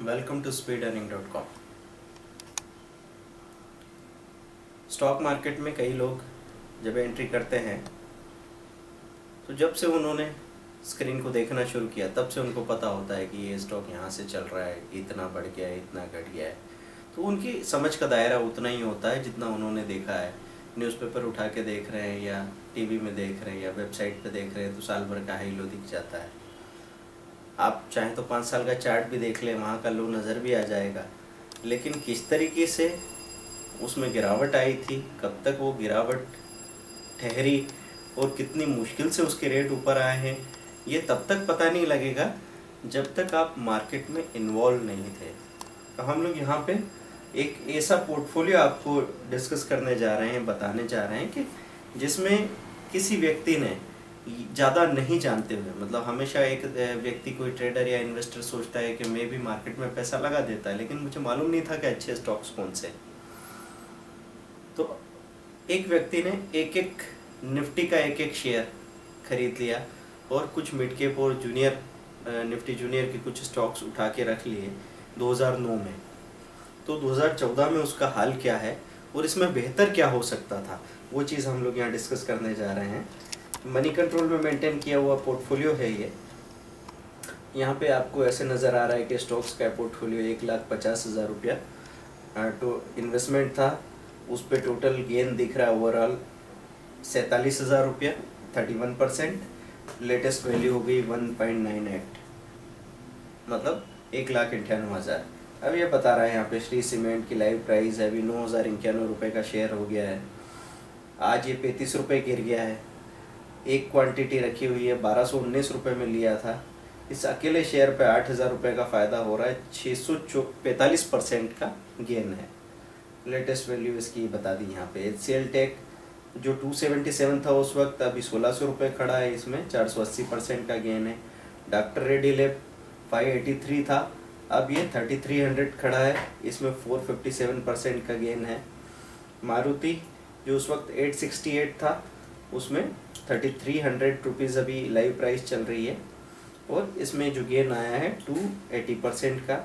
Welcome to speedearning.com। Stock market में कई लोग जब एंट्री करते हैं तो जब से उन्होंने स्क्रीन को देखना शुरू किया तब से उनको पता होता है कि ये स्टॉक यहाँ से चल रहा है, इतना बढ़ गया है, इतना घट गया है। तो उनकी समझ का दायरा उतना ही होता है जितना उन्होंने देखा है। न्यूज़पेपर उठा के देख रहे हैं या टीवी में देख रहे हैं या वेबसाइट पे देख रहे हैं तो साल भर का हाई लो दिख जाता है। आप चाहें तो 5 साल का चार्ट भी देख लें, वहाँ का लो नज़र भी आ जाएगा। लेकिन किस तरीके से उसमें गिरावट आई थी, कब तक वो गिरावट ठहरी और कितनी मुश्किल से उसके रेट ऊपर आए हैं, ये तब तक पता नहीं लगेगा जब तक आप मार्केट में इन्वॉल्व नहीं थे। तो हम लोग यहाँ पे एक ऐसा पोर्टफोलियो आपको डिस्कस करने जा रहे हैं, बताने जा रहे हैं कि जिसमें किसी व्यक्ति ने ज़्यादा नहीं जानते हुए, मतलब हमेशा एक व्यक्ति, कोई ट्रेडर या इन्वेस्टर सोचता है कि मैं भी मार्केट में पैसा लगा देता है, लेकिन मुझे मालूम नहीं था कि अच्छे स्टॉक्स कौन से। तो एक व्यक्ति ने एक निफ्टी का एक शेयर खरीद लिया और कुछ मिड कैप और जूनियर निफ्टी जूनियर के कुछ स्टॉक्स उठा के रख लिए 2009 में। तो 2014 में उसका हाल क्या है और इसमें बेहतर क्या हो सकता था, वो चीज़ हम लोग यहाँ डिस्कस करने जा रहे हैं। मनी कंट्रोल में मेंटेन किया हुआ पोर्टफोलियो है ये। यहाँ पे आपको ऐसे नज़र आ रहा है कि स्टॉक्स का पोर्टफोलियो 1,50,000 रुपया तो इन्वेस्टमेंट था, उस पर टोटल गेन दिख रहा है ओवरऑल 47,000 रुपया, 31%। लेटेस्ट वैल्यू हो गई 1.98, मतलब 1,98,000। अब ये बता रहा है यहाँ पे श्री सीमेंट की लाइव प्राइस है अभी 9,091 रुपये का शेयर हो गया है। आज ये 35 रुपये गिर गया है। एक क्वांटिटी रखी हुई है, 1219 रुपये में लिया था। इस अकेले शेयर पे 8,000 रुपये का फ़ायदा हो रहा है, 645% का गेन है। लेटेस्ट वैल्यू इसकी बता दी यहाँ पे। HCL टेक जो 277 था उस वक्त, अभी 1,600 रुपये खड़ा है, इसमें 480% का गेन है। डॉक्टर रेड्डी लैब 583 था, अब ये 3,300 खड़ा है, इसमें 457% का गेन है। मारुति जो उस वक्त 868 था, उसमें 3,300 रुपीज़ अभी लाइव प्राइस चल रही है और इसमें जो गेन आया है 280% का।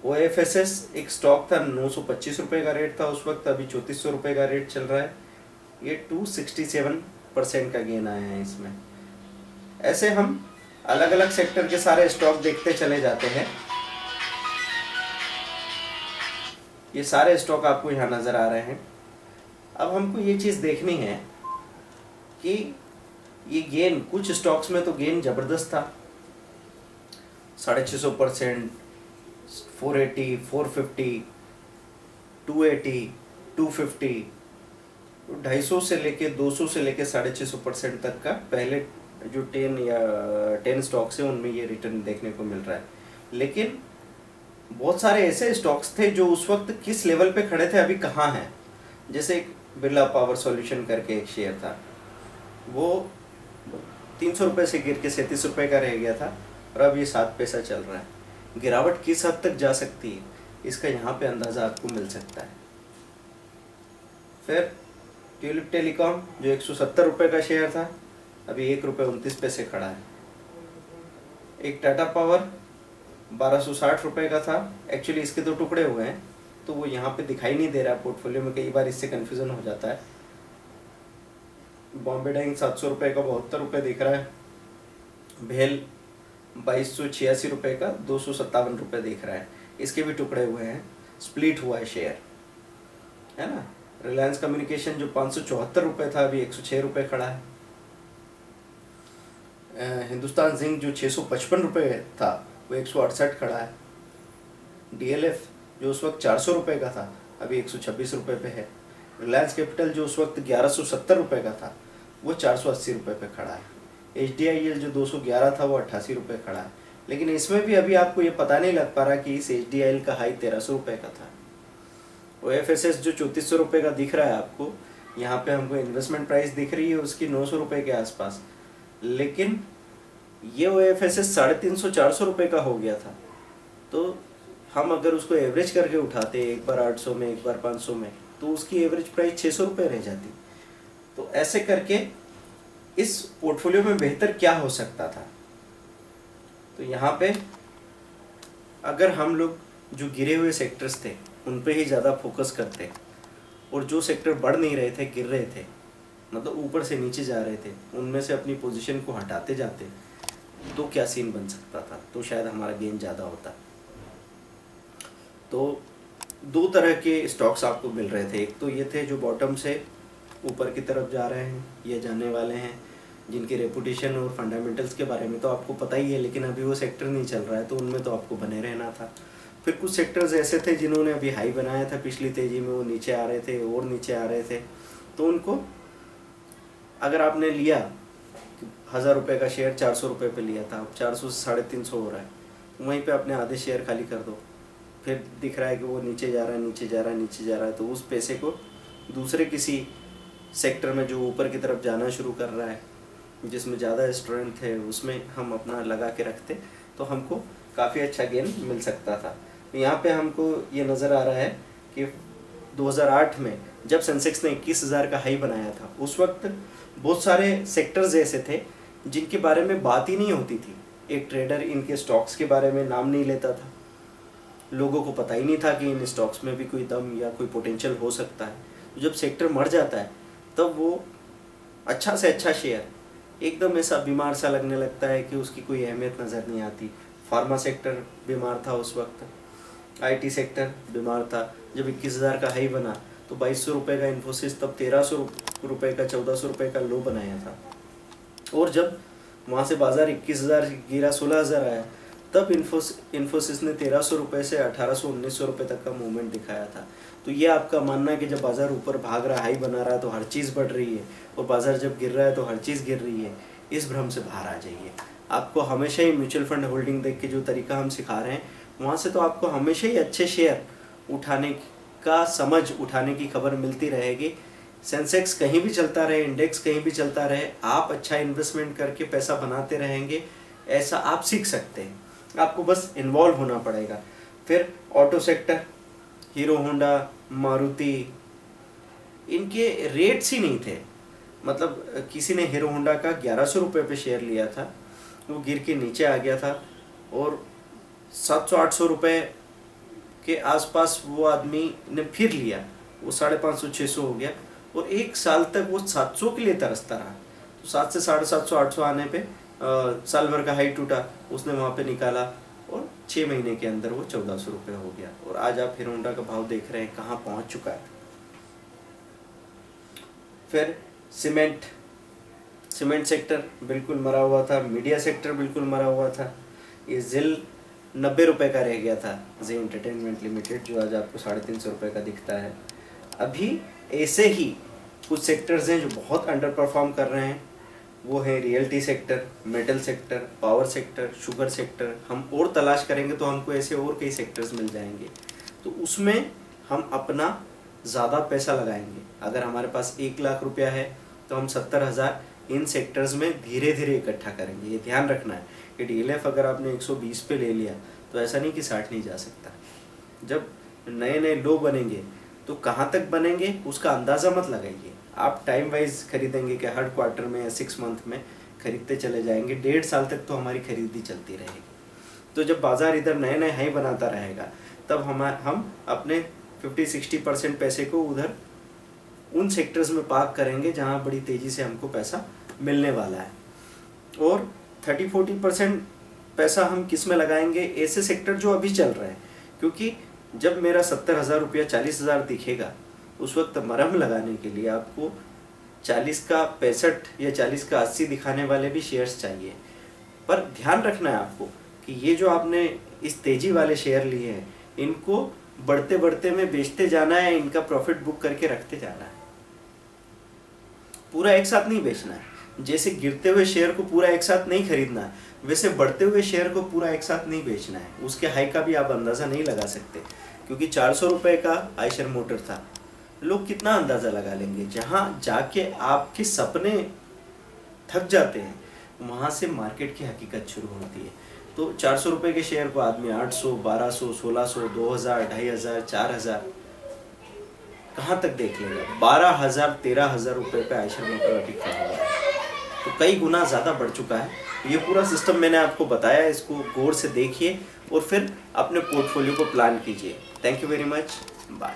OFSS एक स्टॉक था, 925 रुपये का रेट था उस वक्त, अभी 3400 रुपये का रेट चल रहा है, ये 267% का गेन आया है इसमें। ऐसे हम अलग अलग सेक्टर के सारे स्टॉक देखते चले जाते हैं। ये सारे स्टॉक आपको यहाँ नज़र आ रहे हैं। अब हमको ये चीज़ देखनी है कि ये गेन, कुछ स्टॉक्स में तो गेन ज़बरदस्त था, 650%, 480, 450, 280, 250, 250 से लेके 200 से लेके 650% तक का पहले जो 10 स्टॉक्स हैं उनमें ये रिटर्न देखने को मिल रहा है। लेकिन बहुत सारे ऐसे स्टॉक्स थे जो उस वक्त किस लेवल पे खड़े थे, अभी कहाँ हैं। जैसे एक बिरला पावर सॉल्यूशन करके एक शेयर था, वो 300 रुपये से गिर के 37 रुपये का रह गया था और अब ये 7 पैसा चल रहा है। गिरावट किस हद तक जा सकती है इसका यहाँ पे अंदाज़ा आपको मिल सकता है। फिर ट्यूलिप टेलीकॉम जो 170 रुपये का शेयर था, अभी 1 रुपये 29 पैसे खड़ा है। एक टाटा पावर 1260 रुपये का था, एक्चुअली इसके 2 टुकड़े हुए हैं तो वो यहाँ पे दिखाई नहीं दे रहा है पोर्टफोलियो में, कई बार इससे कन्फ्यूज़न हो जाता है। बॉम्बे डाइंग 700 रुपये का 72 रुपये दिख रहा है। भेल 2286 रुपये का 257 रुपये दिख रहा है, इसके भी टुकड़े हुए हैं, स्प्लिट हुआ है शेयर, है ना। रिलायंस कम्युनिकेशन जो 574 रुपये था, अभी 106 रुपये खड़ा है। हिंदुस्तान जिंक जो 655 रुपये था वो 168 खड़ा है। DLF जो उस वक्त 400 रुपये का था, अभी 126 रुपये पे है। रिलायंस कैपिटल जो उस वक्त 1170 रुपये का था वो 480 रुपये पे खड़ा है। HDIL जो 211 था वो 88 रुपये खड़ा है। लेकिन इसमें भी अभी आपको ये पता नहीं लग पा रहा कि इस HDIL का हाई 1300 रुपये का था। OFSS जो 3400 रुपये का दिख रहा है आपको, यहाँ पे हमको इन्वेस्टमेंट प्राइस दिख रही है उसकी 900 रुपये के आसपास, लेकिन ये OFSS 350-400 रुपये का हो गया था। तो हम अगर उसको एवरेज करके उठाते, एक बार 800 में, एक बार 500 में, तो उसकी एवरेज प्राइस 600 रुपये रह जाती। तो ऐसे करके इस पोर्टफोलियो में बेहतर क्या हो सकता था। तो यहाँ पे अगर हम लोग जो गिरे हुए सेक्टर्स थे उन पे ही ज़्यादा फोकस करते और जो सेक्टर बढ़ नहीं रहे थे, गिर रहे थे, मतलब ऊपर से नीचे जा रहे थे, उनमें से अपनी पोजीशन को हटाते जाते, तो क्या सीन बन सकता था, तो शायद हमारा गेन ज़्यादा होता। तो दो तरह के स्टॉक्स आपको मिल रहे थे। एक तो ये थे जो बॉटम से ऊपर की तरफ जा रहे हैं, ये जाने वाले हैं, जिनके रेपुटेशन और फंडामेंटल्स के बारे में तो आपको पता ही है, लेकिन अभी वो सेक्टर नहीं चल रहा है, तो उनमें तो आपको बने रहना था। फिर कुछ सेक्टर्स ऐसे थे जिन्होंने अभी हाई बनाया था पिछली तेजी में, वो नीचे आ रहे थे और नीचे आ रहे थे, तो उनको अगर आपने लिया 1000 रुपये का शेयर 400 रुपये पे लिया था, अब 400 से 350 हो रहा है, वहीं पे अपने आधे शेयर खाली कर दो। फिर दिख रहा है कि वो नीचे जा रहा है, नीचे जा रहा है, नीचे जा रहा है, तो उस पैसे को दूसरे किसी सेक्टर में जो ऊपर की तरफ जाना शुरू कर रहा है, जिसमें ज़्यादा स्ट्रेंथ है, उसमें हम अपना लगा के रखते तो हमको काफ़ी अच्छा गेन मिल सकता था। तो यहाँ पे हमको ये नज़र आ रहा है कि 2008 में जब सेंसेक्स ने 21,000 का हाई बनाया था, उस वक्त बहुत सारे सेक्टर्स ऐसे थे जिनके बारे में बात ही नहीं होती थी। एक ट्रेडर इनके स्टॉक्स के बारे में नाम नहीं लेता था, लोगों को पता ही नहीं था कि इन स्टॉक्स में भी कोई दम या कोई पोटेंशियल हो सकता है। तो जब सेक्टर मर जाता है तब वो अच्छा से अच्छा शेयर एकदम ऐसा बीमार सा लगने लगता है कि उसकी कोई अहमियत नज़र नहीं आती। फार्मा सेक्टर बीमार था उस वक्त, IT सेक्टर बीमार था। जब 21,000 का हाई बना तो 2200 रुपये का इन्फोसिस तब 1300 रुपये का 1400 रुपये का लो बनाया था, और जब वहाँ से बाज़ार 21,000 गिरा 16,000 आया, तब इन्फोसिस ने 1300 रुपये से 1800-1900 रुपये तक का मूवमेंट दिखाया था। तो ये आपका मानना है कि जब बाज़ार ऊपर भाग रहा है, हाई बना रहा है, तो हर चीज़ बढ़ रही है, और बाज़ार जब गिर रहा है तो हर चीज़ गिर रही है, इस भ्रम से बाहर आ जाइए। आपको हमेशा ही म्यूचुअल फंड होल्डिंग देख के जो तरीका हम सिखा रहे हैं, वहाँ से तो आपको हमेशा ही अच्छे शेयर उठाने का, समझ उठाने की खबर मिलती रहेगी। सेंसेक्स कहीं भी चलता रहे, इंडेक्स कहीं भी चलता रहे, आप अच्छा इन्वेस्टमेंट करके पैसा बनाते रहेंगे, ऐसा आप सीख सकते हैं। आपको बस इन्वॉल्व होना पड़ेगा। फिर auto sector, hero Honda, Maruti, इनके रेट्स ही नहीं थे। मतलब किसी ने हीरो होंडा का 1100 रुपये पे शेयर लिया था, वो गिर के नीचे आ गया था, और 700-800 रुपये के आसपास वो आदमी ने फिर लिया, वो 550-600 हो गया, और 1 साल तक वो 700 के लिए तरसता रहा। तो 7 से 750-800 आने पे साल भर का हाई टूटा, उसने वहाँ पे निकाला, और 6 महीने के अंदर वो 1400 रुपये हो गया। और आज आप हीरो होंडा का भाव देख रहे हैं कहाँ पहुँच चुका है। फिर सीमेंट सेक्टर बिल्कुल मरा हुआ था, मीडिया सेक्टर बिल्कुल मरा हुआ था। ये जिल 90 रुपये का रह गया था, जी एंटरटेनमेंट लिमिटेड, जो आज आपको 350 रुपये का दिखता है। अभी ऐसे ही कुछ सेक्टर्स हैं जो बहुत अंडर परफॉर्म कर रहे हैं, वो है realty sector, metal sector, power sector, sugar sector. हम और तलाश करेंगे तो हमको ऐसे और कई सेक्टर्स मिल जाएंगे, तो उसमें हम अपना ज़्यादा पैसा लगाएंगे। अगर हमारे पास 1 लाख रुपया है तो हम 70,000 इन सेक्टर्स में धीरे धीरे इकट्ठा करेंगे। ये ध्यान रखना है कि DLF अगर आपने 120 पे ले लिया तो ऐसा नहीं कि 60 नहीं जा सकता। जब नए नए लो बनेंगे तो कहाँ तक बनेंगे उसका अंदाज़ा मत लगाइए। आप टाइम वाइज खरीदेंगे कि हर क्वार्टर में या 6 मंथ में खरीदते चले जाएंगे, 1.5 साल तक तो हमारी खरीदी चलती रहेगी। तो जब बाज़ार इधर नए नए हाई बनाता रहेगा तब हम अपने 50-60% पैसे को उधर उन सेक्टर्स में पार्क करेंगे जहाँ बड़ी तेज़ी से हमको पैसा मिलने वाला है, और 30-40% पैसा हम किस में लगाएंगे, ऐसे सेक्टर जो अभी चल रहे हैं। क्योंकि जब मेरा 70,000 रुपया 40,000 दिखेगा, उस वक्त मरहम लगाने के लिए आपको 40 का 65 या 40 का 80 दिखाने वाले भी शेयर्स चाहिए। पर ध्यान रखना है आपको कि ये जो आपने इस तेजी वाले शेयर लिए हैं, इनको बढ़ते बढ़ते में बेचते जाना है, इनका प्रॉफिट बुक करके रखते जाना है, पूरा एक साथ नहीं बेचना है। जैसे गिरते हुए शेयर को पूरा एक साथ नहीं खरीदना है, वैसे बढ़ते हुए शेयर को पूरा एक साथ नहीं बेचना है। उसके हाई का भी आप अंदाज़ा नहीं लगा सकते, क्योंकि 400 रुपये का आयशर मोटर था, लोग कितना अंदाज़ा लगा लेंगे। जहाँ जाके आपके सपने थक जाते हैं, वहाँ से मार्केट की हकीकत शुरू होती है। तो 400 रुपये के शेयर को आदमी 800, 1200, 1600, 2000, 2500, 4000 कहाँ तक देख लेगा। 12,000, 13,000 रुपये पे आयशर मोटर अभी खड़ा हुआ है। तो कई गुना ज़्यादा बढ़ चुका है। ये पूरा सिस्टम मैंने आपको बताया, इसको गौर से देखिए और फिर अपने पोर्टफोलियो को प्लान कीजिए। Thank you very much, bye.